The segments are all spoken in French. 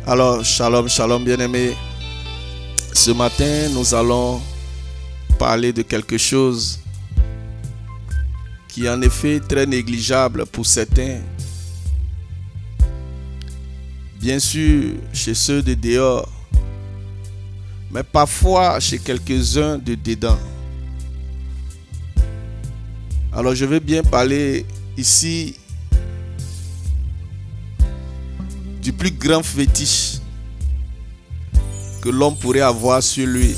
Alors, shalom, shalom, bien-aimés. Ce matin, nous allons parler de quelque chose qui est en effet très négligeable pour certains. Bien sûr, chez ceux de dehors, mais parfois chez quelques-uns de dedans. Alors, je vais bien parler ici du plus grand fétiche que l'homme pourrait avoir sur lui.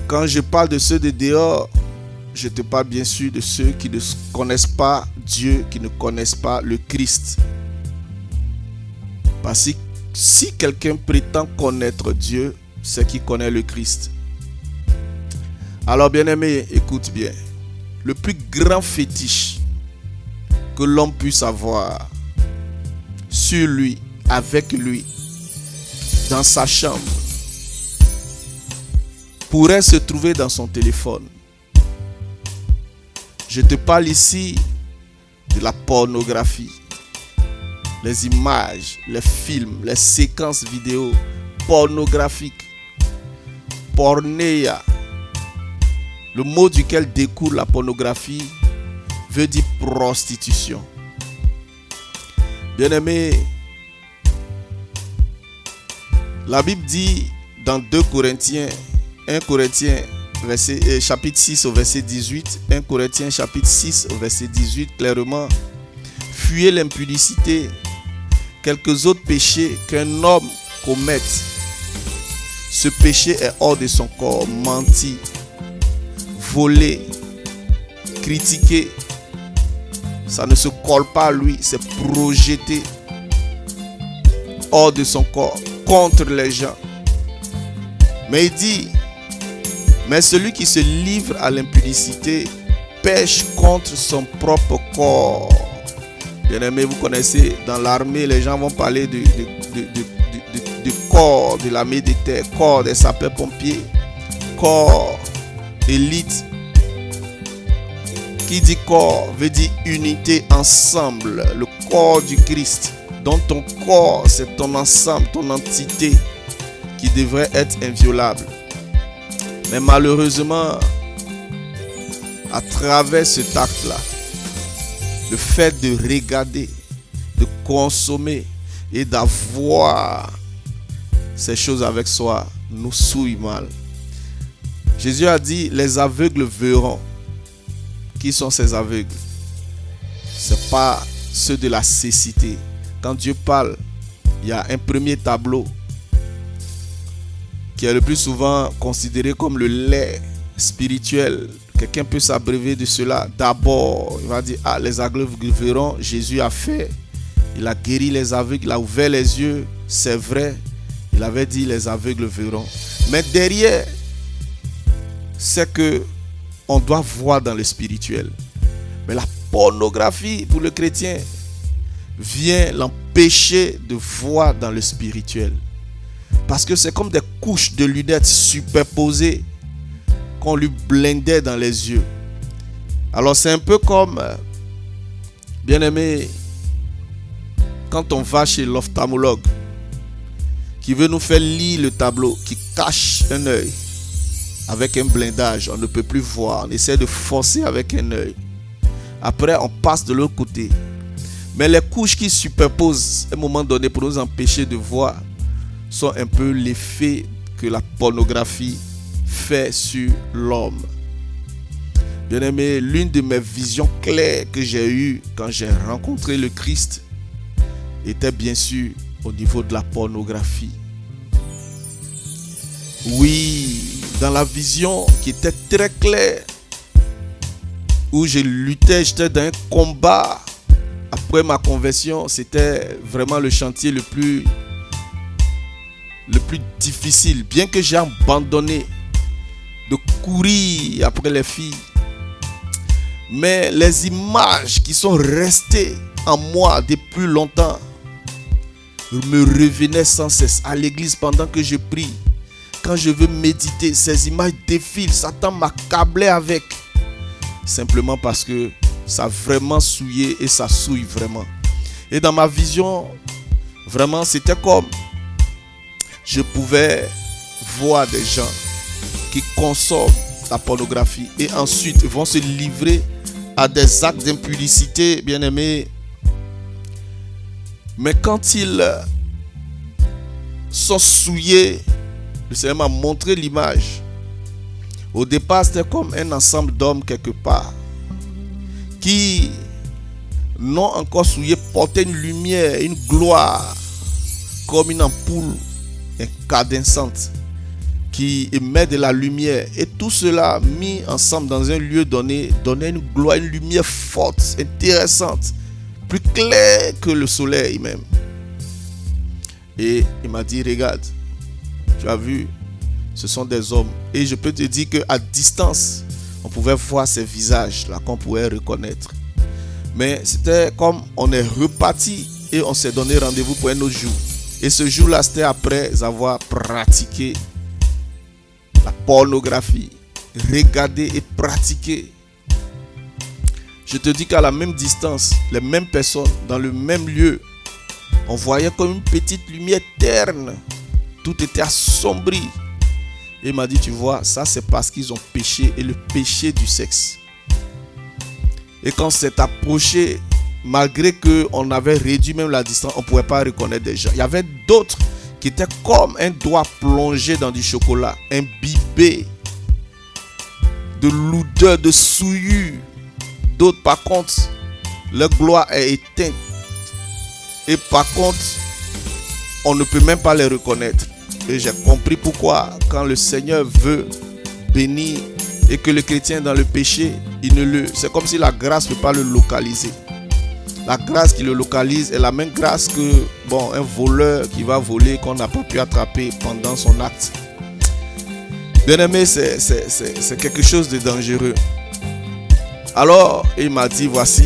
Quand je parle de ceux de dehors, je te parle bien sûr de ceux qui ne connaissent pas Dieu, qui ne connaissent pas le Christ. Parce que si quelqu'un prétend connaître Dieu, c'est qu'il connaît le Christ. Alors bien-aimé, écoute bien. Le plus grand fétiche que l'homme puisse avoir sur lui, avec lui, dans sa chambre, pourrait se trouver dans son téléphone. Je te parle ici de la pornographie, les images, les films, les séquences vidéo pornographiques, pornéia. Le mot duquel découle la pornographie veut dire prostitution. Bien-aimé, la Bible dit dans 2 Corinthiens, 1 Corinthiens chapitre 6 au verset 18, 1 Corinthiens chapitre 6 au verset 18, clairement, fuyez l'impudicité, quelques autres péchés qu'un homme commette. Ce péché est hors de son corps: mentir, voler, critiquer. Ça ne se colle pas à lui, c'est projeté hors de son corps, contre les gens. Mais il dit, mais celui qui se livre à l'impudicité pêche contre son propre corps. Bien aimé, vous connaissez, dans l'armée, les gens vont parler du corps de l'armée de terre, corps des sapeurs-pompiers, corps élite. Qui dit corps veut dire unité, ensemble, le corps du Christ. Donc ton corps, c'est ton ensemble, ton entité qui devrait être inviolable. Mais malheureusement, à travers cet acte-là, le fait de regarder, de consommer et d'avoir ces choses avec soi nous souille mal. Jésus a dit, les aveugles verront. Qui sont ces aveugles? Ce n'est pas ceux de la cécité. Quand Dieu parle, il y a un premier tableau qui est le plus souvent considéré comme le lait spirituel. Quelqu'un peut s'abreuver de cela. D'abord, il va dire, les aveugles verront. Jésus a fait. Il a guéri les aveugles, il a ouvert les yeux. C'est vrai, il avait dit, les aveugles verront. Mais derrière, c'est que on doit voir dans le spirituel. Mais la pornographie, pour le chrétien, vient l'empêcher de voir dans le spirituel. Parce que c'est comme des couches de lunettes superposées qu'on lui blindait dans les yeux. Alors c'est un peu comme, bien aimé, quand on va chez l'ophtalmologue qui veut nous faire lire le tableau, qui cache un œil. Avec un blindage, on ne peut plus voir. On essaie de forcer avec un œil. Après, on passe de l'autre côté. Mais les couches qui superposent à un moment donné pour nous empêcher de voir sont un peu l'effet que la pornographie fait sur l'homme. Bien aimé, l'une de mes visions claires que j'ai eues quand j'ai rencontré le Christ était bien sûr au niveau de la pornographie. Oui, dans la vision qui était très claire, où je luttais, j'étais dans un combat. Après ma conversion, c'était vraiment le chantier le plus difficile. Bien que j'ai abandonné de courir après les filles, mais les images qui sont restées en moi depuis longtemps me revenaient sans cesse à l'église pendant que je prie. Quand je veux méditer, ces images défilent. Satan m'accablait avec. Simplement parce que ça a vraiment souillé et ça souille vraiment. Et dans ma vision, vraiment, c'était comme je pouvais voir des gens qui consomment la pornographie et ensuite vont se livrer à des actes d'impudicité, bien aimés. Mais quand ils sont souillés, le Seigneur m'a montré l'image. Au départ, c'était comme un ensemble d'hommes quelque part qui, non encore souillés, portaient une lumière, une gloire, comme une ampoule incandescente qui émet de la lumière. Et tout cela mis ensemble dans un lieu donné donnait une gloire, une lumière forte, intéressante, plus claire que le soleil même. Et il m'a dit, regarde, tu as vu, ce sont des hommes. Et je peux te dire qu'à distance, on pouvait voir ces visages là qu'on pouvait reconnaître. Mais c'était comme on est reparti et on s'est donné rendez-vous pour un autre jour. Et ce jour-là, c'était après avoir pratiqué la pornographie, regarder et pratiquer. Je te dis qu'à la même distance, les mêmes personnes, dans le même lieu, on voyait comme une petite lumière terne. Tout était assombri. Et il m'a dit, tu vois, ça c'est parce qu'ils ont péché, et le péché du sexe. Et quand s'est approché, malgré qu'on avait réduit même la distance, on ne pouvait pas reconnaître des gens. Il y avait d'autres qui étaient comme un doigt plongé dans du chocolat, imbibé de l'odeur, de souillure. D'autres, par contre, leur gloire est éteinte. Et par contre, on ne peut même pas les reconnaître. Et j'ai compris pourquoi, quand le Seigneur veut bénir et que le chrétien est dans le péché, c'est comme si la grâce ne peut pas le localiser. La grâce qui le localise est la même grâce que un voleur qui va voler, qu'on n'a pas pu attraper pendant son acte. Bien aimé, c'est quelque chose de dangereux. Alors, il m'a dit, voici,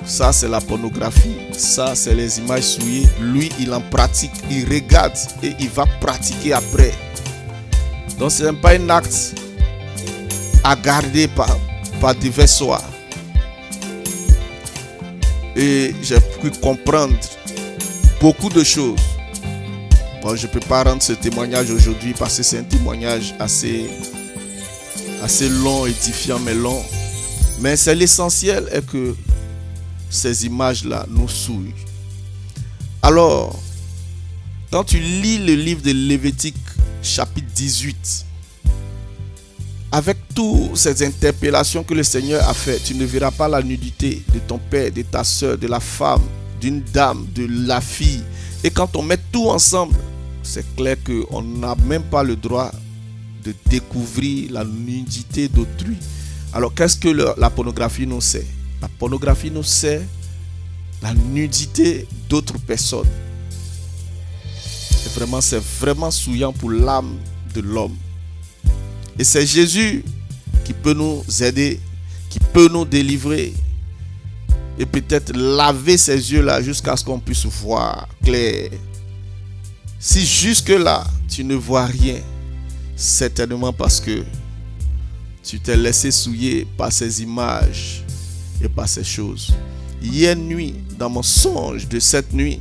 ça c'est la pornographie, ça c'est les images souillées. Lui, il en pratique, il regarde et il va pratiquer après. Donc, ce n'est pas un acte à garder par divers soirs. Et j'ai pu comprendre beaucoup de choses. Bon, je ne peux pas rendre ce témoignage aujourd'hui parce que c'est un témoignage assez long, édifiant, mais long. Mais c'est l'essentiel est que ces images-là nous souillent. Alors, quand tu lis le livre de Lévitique, chapitre 18, avec toutes ces interpellations que le Seigneur a faites, tu ne verras pas la nudité de ton père, de ta soeur, de la femme, d'une dame, de la fille. Et quand on met tout ensemble, c'est clair qu'on n'a même pas le droit de découvrir la nudité d'autrui. Alors, qu'est-ce que la pornographie nous sert? La pornographie nous sert la nudité d'autres personnes. C'est vraiment souillant pour l'âme de l'homme. Et c'est Jésus qui peut nous aider, qui peut nous délivrer et peut-être laver ces yeux-là jusqu'à ce qu'on puisse voir clair. Si jusque-là, tu ne vois rien, certainement parce que tu t'es laissé souiller par ces images et par ces choses. Hier nuit, dans mon songe de cette nuit,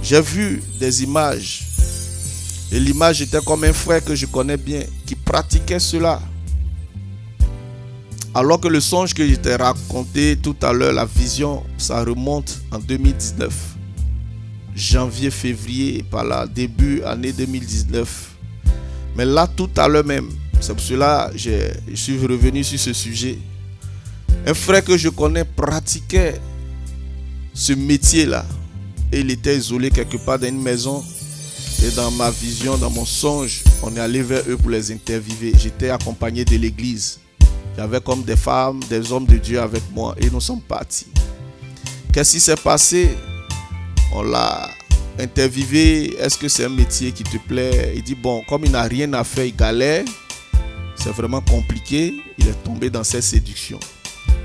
j'ai vu des images. Et l'image était comme un frère que je connais bien qui pratiquait cela. Alors que le songe que je t'ai raconté tout à l'heure, la vision, ça remonte en 2019. Janvier, février, par là, début année 2019. Mais là, tout à l'heure même, c'est pour cela que je suis revenu sur ce sujet. Un frère que je connais pratiquait ce métier-là. Et il était isolé quelque part dans une maison. Et dans ma vision, dans mon songe, on est allé vers eux pour les interviewer. J'étais accompagné de l'église. J'avais comme des femmes, des hommes de Dieu avec moi. Et nous sommes partis. Qu'est-ce qui s'est passé? On l'a interviewé. Est-ce que c'est un métier qui te plaît? Il dit, comme il n'a rien à faire, il galère. C'est vraiment compliqué. Il est tombé dans cette séduction.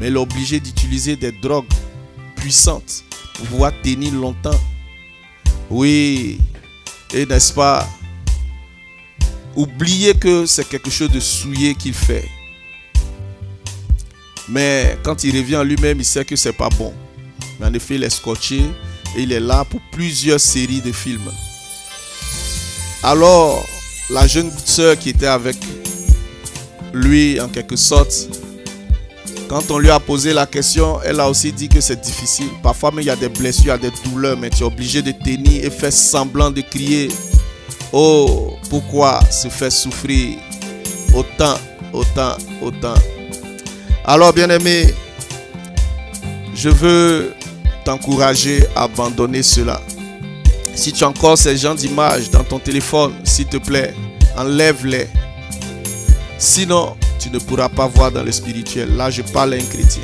Mais il est obligé d'utiliser des drogues puissantes pour pouvoir tenir longtemps. Oui. Et n'est-ce pas, oubliez que c'est quelque chose de souillé qu'il fait. Mais quand il revient en lui-même, il sait que c'est pas bon. Mais en effet, il est scotché Et il est là pour plusieurs séries de films. Alors, la jeune sœur qui était avec lui, en quelque sorte, quand on lui a posé la question, elle a aussi dit que c'est difficile. Parfois, mais il y a des blessures, il y a des douleurs, mais tu es obligé de tenir et faire semblant de crier. Oh, pourquoi se faire souffrir autant. Alors, bien-aimé, je veux t'encourager à abandonner cela. Si tu as encore ces genres d'images dans ton téléphone, s'il te plaît, enlève-les. Sinon, tu ne pourras pas voir dans le spirituel. Là, je parle à un chrétien.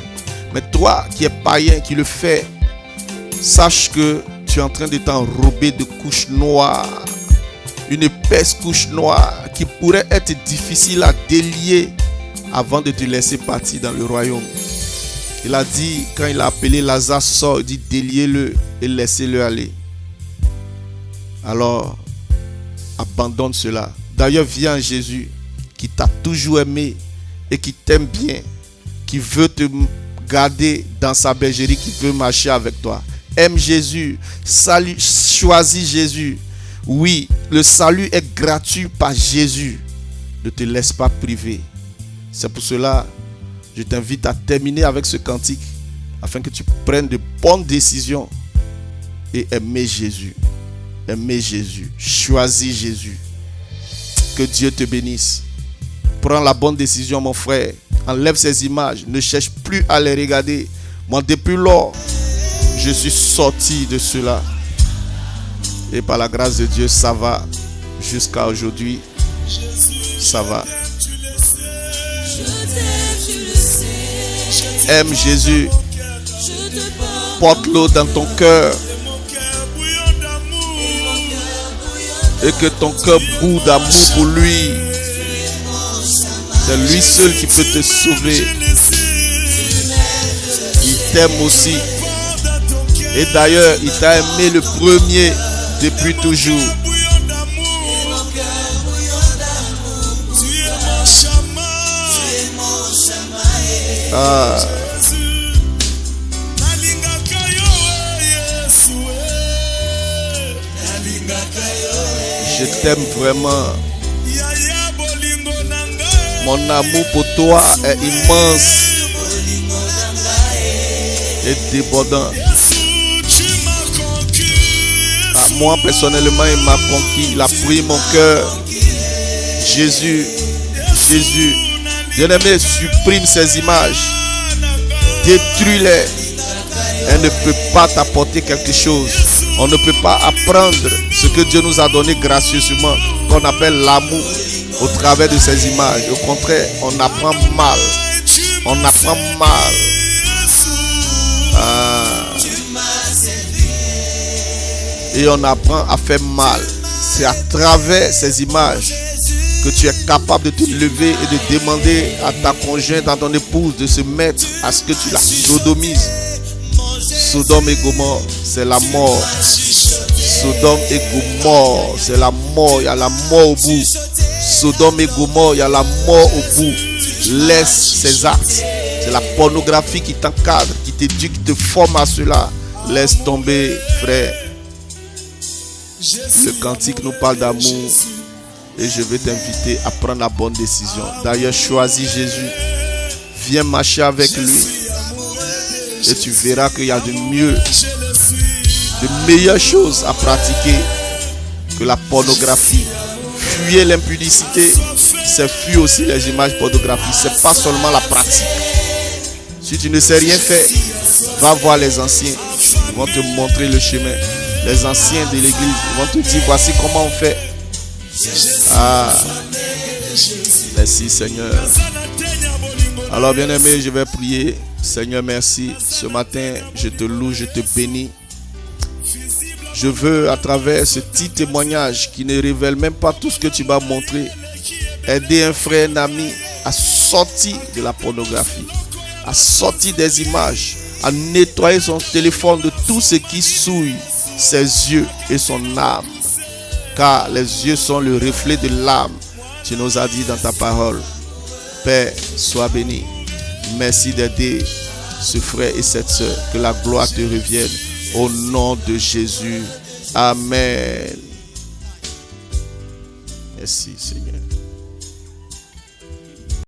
Mais toi qui es païen, qui le fais, sache que tu es en train de t'enrober de couches noires. Une épaisse couche noire qui pourrait être difficile à délier avant de te laisser partir dans le royaume. Il a dit, quand il a appelé Lazare, sort, il dit déliez-le et laissez-le aller. Alors, abandonne cela. D'ailleurs, viens à Jésus qui t'a toujours aimé et qui t'aime bien, qui veut te garder dans sa bergerie, qui veut marcher avec toi. Aime Jésus, salut, choisis Jésus. Oui, le salut est gratuit par Jésus. Ne te laisse pas priver. C'est pour cela je t'invite à terminer avec ce cantique afin que tu prennes de bonnes décisions et aimer Jésus. Aimer Jésus. Choisis Jésus. Que Dieu te bénisse. Prends la bonne décision, mon frère. Enlève ces images. Ne cherche plus à les regarder. Moi, depuis lors, je suis sorti de cela. Et par la grâce de Dieu, ça va. Jusqu'à aujourd'hui, ça va. Aime Jésus. Porte-le dans ton cœur. Et que ton cœur bout d'amour pour lui. C'est lui seul qui peut te sauver. Il t'aime aussi. Et d'ailleurs, il t'a aimé le premier depuis toujours. Ah. Je t'aime vraiment. Mon amour pour toi est immense et débordant. À moi personnellement, il m'a conquis, il a pris mon cœur. Jésus, Jésus. Bien-aimé, supprime ces images. Détruis-les. Elle ne peut pas t'apporter quelque chose. On ne peut pas apprendre ce que Dieu nous a donné gracieusement, qu'on appelle l'amour, au travers de ces images. Au contraire, on apprend mal. On apprend mal. Et on apprend à faire mal. C'est à travers ces images que tu es capable de te lever et de demander à ta conjointe, à ton épouse, de se mettre à ce que tu la sodomises. Sodome et Gomorrhe, c'est la mort. Sodome et Gomorrhe, c'est la mort. Il y a la mort au bout. Sodome et Gomorrhe, il y a la mort au bout. Laisse ces actes. C'est la pornographie qui t'encadre, qui t'éduque, qui te forme à cela. Laisse tomber, frère. Le cantique nous parle d'amour. Et je vais t'inviter à prendre la bonne décision. D'ailleurs, choisis Jésus. Viens marcher avec lui. Et tu verras qu'il y a de mieux, de meilleures choses à pratiquer que la pornographie. Fuyez l'impudicité. C'est fuir aussi les images pornographiques. C'est pas seulement la pratique. Si tu ne sais rien faire, va voir les anciens. Ils vont te montrer le chemin. Les anciens de l'église vont te dire voici comment on fait. Ah, merci Seigneur. Alors bien-aimé, je vais prier. Seigneur, merci. Ce matin, je te loue, je te bénis. Je veux, à travers ce petit témoignage qui ne révèle même pas tout ce que tu m'as montré, aider un frère, un ami à sortir de la pornographie, à sortir des images, à nettoyer son téléphone de tout ce qui souille ses yeux et son âme. Car les yeux sont le reflet de l'âme. Tu nous as dit dans ta parole. Père, sois béni. Merci d'aider ce frère et cette sœur. Que la gloire te revienne. Au nom de Jésus. Amen. Merci Seigneur.